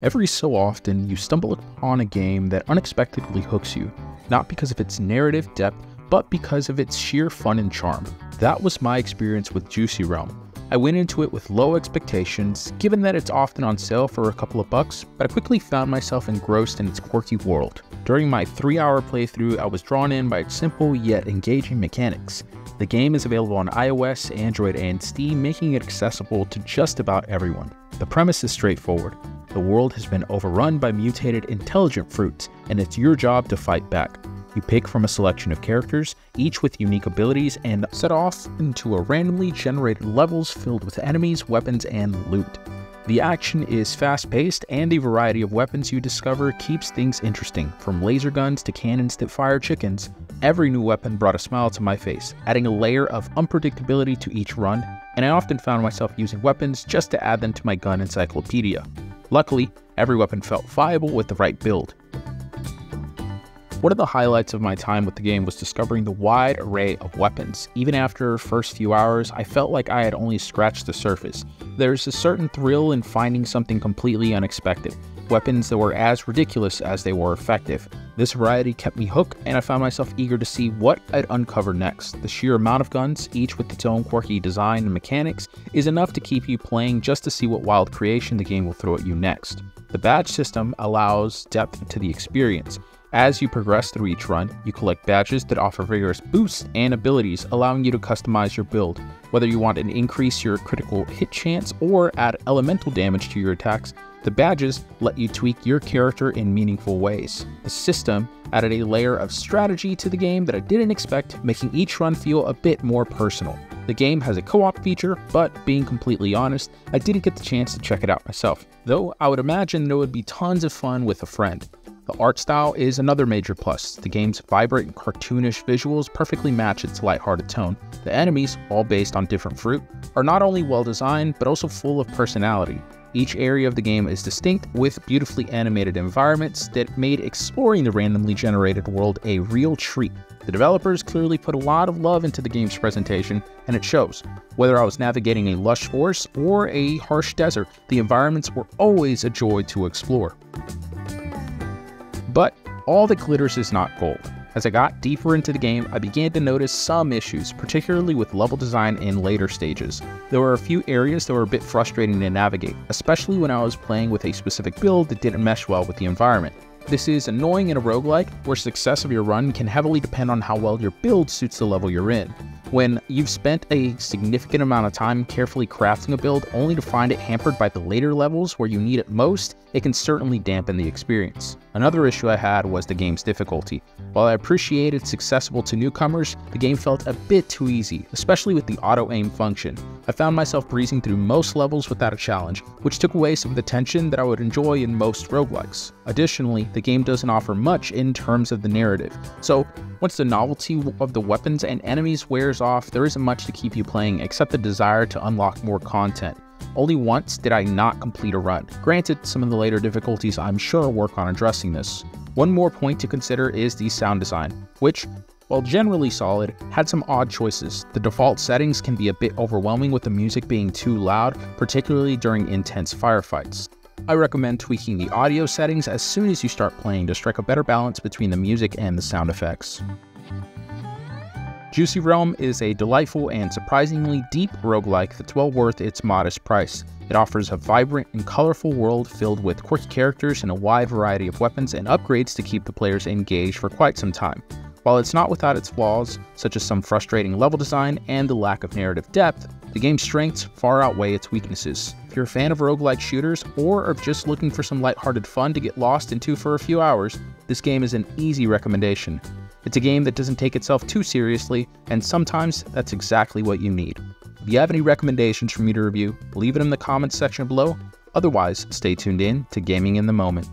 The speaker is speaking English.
Every so often, you stumble upon a game that unexpectedly hooks you, not because of its narrative depth, but because of its sheer fun and charm. That was my experience with Juicy Realm. I went into it with low expectations, given that it's often on sale for a couple of bucks, but I quickly found myself engrossed in its quirky world. During my 3-hour playthrough, I was drawn in by its simple yet engaging mechanics. The game is available on iOS, Android, and Steam, making it accessible to just about everyone. The premise is straightforward. The world has been overrun by mutated intelligent fruits, and it's your job to fight back. You pick from a selection of characters, each with unique abilities, and set off into a randomly generated levels filled with enemies, weapons, and loot. The action is fast-paced, and the variety of weapons you discover keeps things interesting. From laser guns to cannons that fire chickens, every new weapon brought a smile to my face, adding a layer of unpredictability to each run, and I often found myself using weapons just to add them to my gun encyclopedia. Luckily, every weapon felt viable with the right build. One of the highlights of my time with the game was discovering the wide array of weapons. Even after the first few hours, I felt like I had only scratched the surface. There's a certain thrill in finding something completely unexpected, weapons that were as ridiculous as they were effective. This variety kept me hooked, and I found myself eager to see what I'd uncover next. The sheer amount of guns, each with its own quirky design and mechanics, is enough to keep you playing just to see what wild creation the game will throw at you next. The badge system allows depth to the experience. As you progress through each run, you collect badges that offer vigorous boosts and abilities, allowing you to customize your build. Whether you want to increase your critical hit chance or add elemental damage to your attacks, the badges let you tweak your character in meaningful ways. The system added a layer of strategy to the game that I didn't expect, making each run feel a bit more personal. The game has a co-op feature, but being completely honest, I didn't get the chance to check it out myself, though I would imagine there would be tons of fun with a friend. The art style is another major plus. The game's vibrant and cartoonish visuals perfectly match its lighthearted tone. The enemies, all based on different fruit, are not only well designed, but also full of personality. Each area of the game is distinct, with beautifully animated environments that made exploring the randomly generated world a real treat. The developers clearly put a lot of love into the game's presentation, and it shows. Whether I was navigating a lush forest or a harsh desert, the environments were always a joy to explore. But all that glitters is not gold. As I got deeper into the game, I began to notice some issues, particularly with level design in later stages. There were a few areas that were a bit frustrating to navigate, especially when I was playing with a specific build that didn't mesh well with the environment. This is annoying in a roguelike, where success of your run can heavily depend on how well your build suits the level you're in. When you've spent a significant amount of time carefully crafting a build only to find it hampered by the later levels where you need it most, it can certainly dampen the experience. Another issue I had was the game's difficulty. While I appreciate it's accessible to newcomers, the game felt a bit too easy, especially with the auto-aim function. I found myself breezing through most levels without a challenge, which took away some of the tension that I would enjoy in most roguelikes. Additionally, the game doesn't offer much in terms of the narrative, so once the novelty of the weapons and enemies wears off, there isn't much to keep you playing except the desire to unlock more content. Only once did I not complete a run. Granted, some of the later difficulties I'm sure work on addressing this. One more point to consider is the sound design, which, while generally solid, had some odd choices. The default settings can be a bit overwhelming with the music being too loud, particularly during intense firefights. I recommend tweaking the audio settings as soon as you start playing to strike a better balance between the music and the sound effects. Juicy Realm is a delightful and surprisingly deep roguelike that's well worth its modest price. It offers a vibrant and colorful world filled with quirky characters and a wide variety of weapons and upgrades to keep the players engaged for quite some time. While it's not without its flaws, such as some frustrating level design and the lack of narrative depth, the game's strengths far outweigh its weaknesses. If you're a fan of roguelike shooters or are just looking for some lighthearted fun to get lost into for a few hours, this game is an easy recommendation. It's a game that doesn't take itself too seriously, and sometimes that's exactly what you need. If you have any recommendations for me to review, leave it in the comments section below. Otherwise, stay tuned in to Gaming in the Moment.